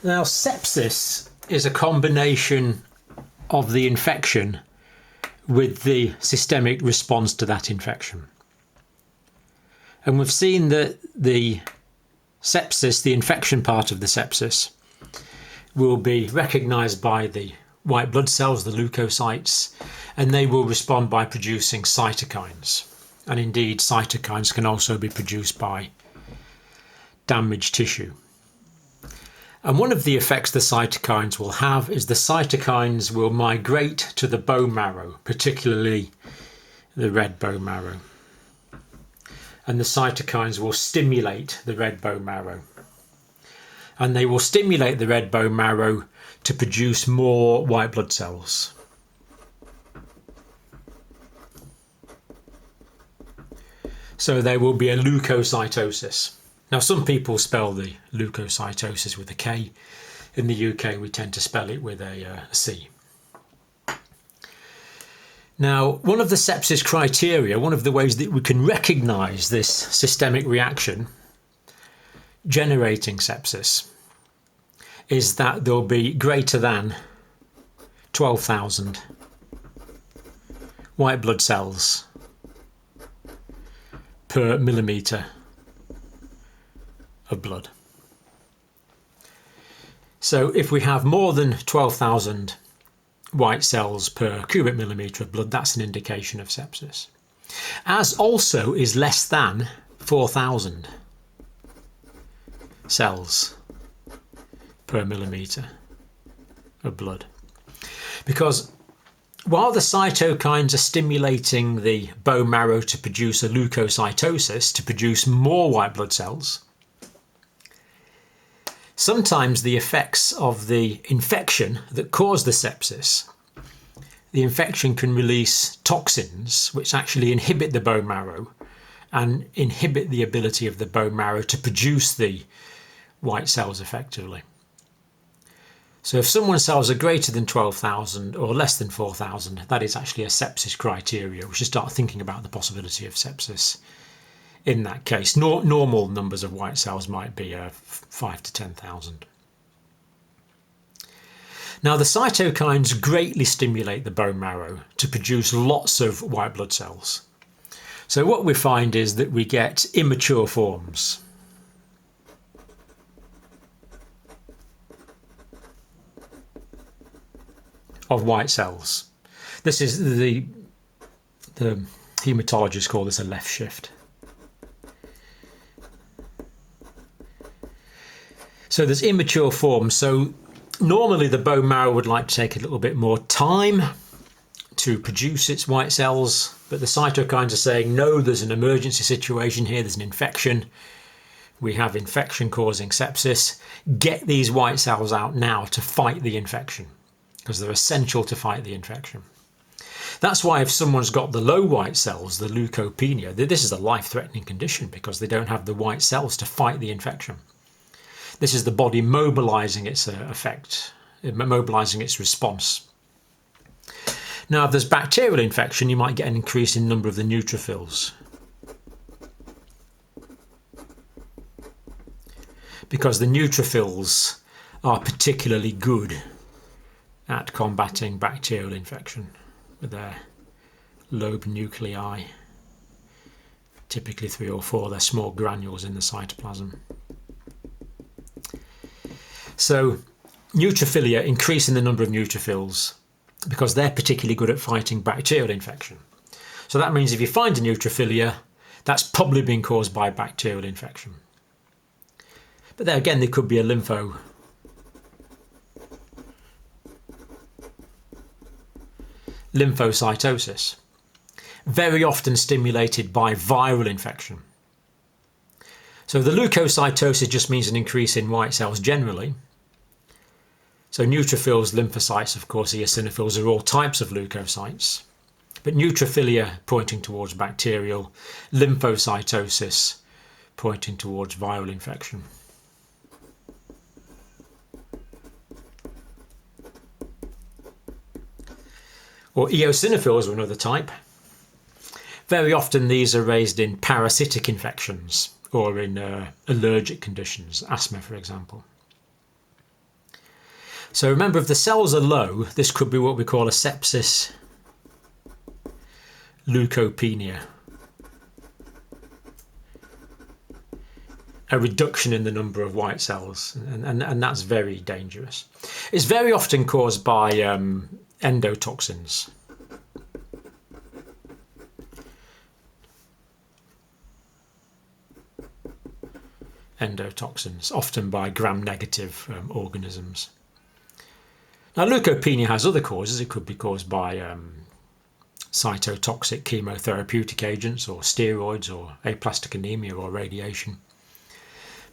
Now, sepsis is a combination of the infection with the systemic response to that infection. And we've seen that the sepsis, the infection part of the sepsis, will be recognised by the white blood cells, the leukocytes, and they will respond by producing cytokines. And indeed, cytokines can also be produced by damaged tissue. And one of the effects the cytokines will have is the cytokines will migrate to the bone marrow, particularly the red bone marrow. And the cytokines will stimulate the red bone marrow. And they will stimulate the red bone marrow to produce more white blood cells. So there will be a leukocytosis. Now, some people spell the leukocytosis with a K. In the UK, we tend to spell it with a C. Now, one of the sepsis criteria, one of the ways that we can recognise this systemic reaction generating sepsis, is that there will be greater than 12,000 white blood cells per millimetre of blood. So if we have more than 12,000 white cells per cubic millimetre of blood, that's an indication of sepsis. As also is less than 4,000 cells per millimetre of blood. Because while the cytokines are stimulating the bone marrow to produce a leukocytosis, to produce more white blood cells, sometimes the effects of the infection that caused the sepsis, the infection can release toxins which actually inhibit the bone marrow and inhibit the ability of the bone marrow to produce the white cells effectively. So if someone's cells are greater than 12,000 or less than 4,000, that is actually a sepsis criteria. We should start thinking about the possibility of sepsis in that case. Normal numbers of white cells might be 5 to 10,000. Now, the cytokines greatly stimulate the bone marrow to produce lots of white blood cells. So what we find is that we get immature forms. Of white cells. This is the haematologists call this a left shift. So there's immature forms. So normally the bone marrow would like to take a little bit more time to produce its white cells, but the cytokines are saying, no, there's an emergency situation here, there's an infection. We have infection causing sepsis. Get these white cells out now to fight the infection, because they're essential to fight the infection. That's why if someone's got the low white cells, the leukopenia, this is a life-threatening condition because they don't have the white cells to fight the infection. This is the body mobilising its effect, mobilising its response. Now, if there's bacterial infection, you might get an increase in number of the neutrophils, because the neutrophils are particularly good at combating bacterial infection with their lobe nuclei, typically 3 or 4, they're small granules in the cytoplasm. So neutrophilia, increasing the number of neutrophils because they're particularly good at fighting bacterial infection. So that means if you find a neutrophilia, that's probably been caused by bacterial infection. But there again, there could be a lymphocytosis, very often stimulated by viral infection. So the leukocytosis just means an increase in white cells generally. So neutrophils, lymphocytes, of course, eosinophils are all types of leukocytes. But neutrophilia pointing towards bacterial, lymphocytosis pointing towards viral infection. Or eosinophils are another type. Very often these are raised in parasitic infections or in allergic conditions, asthma for example. So remember, if the cells are low, this could be what we call a sepsis leukopenia, a reduction in the number of white cells, and that's very dangerous. It's very often caused by endotoxins. Endotoxins, often by gram-negative organisms. Now, leukopenia has other causes. It could be caused by cytotoxic chemotherapeutic agents or steroids or aplastic anemia or radiation.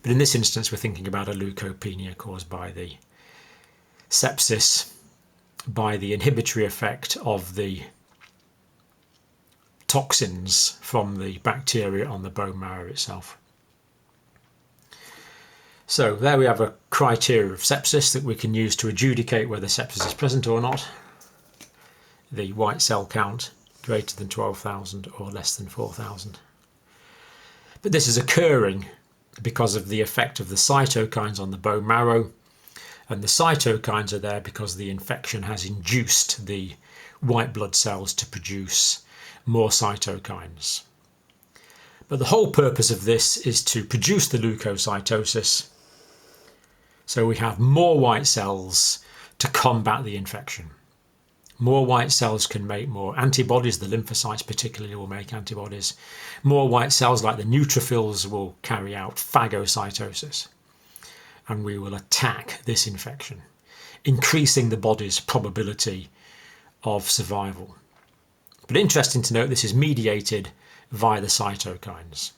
But in this instance, we're thinking about a leukopenia caused by the sepsis, by the inhibitory effect of the toxins from the bacteria on the bone marrow itself. So there we have a criteria of sepsis that we can use to adjudicate whether sepsis is present or not. The white cell count greater than 12,000 or less than 4,000. But this is occurring because of the effect of the cytokines on the bone marrow, and the cytokines are there because the infection has induced the white blood cells to produce more cytokines. But the whole purpose of this is to produce the leukocytosis, so we have more white cells to combat the infection. More white cells can make more antibodies. The lymphocytes particularly will make antibodies. More white cells, like the neutrophils, will carry out phagocytosis, and we will attack this infection, increasing the body's probability of survival. But interesting to note, this is mediated via the cytokines.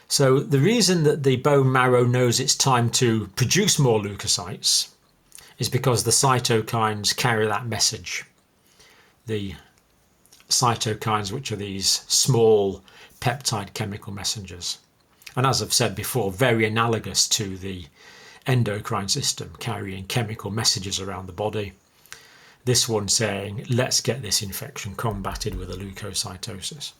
So the reason that the bone marrow knows it's time to produce more leukocytes is because the cytokines carry that message. The cytokines, which are these small peptide chemical messengers. And as I've said before, very analogous to the endocrine system, carrying chemical messages around the body. This one saying, let's get this infection combated with a leukocytosis.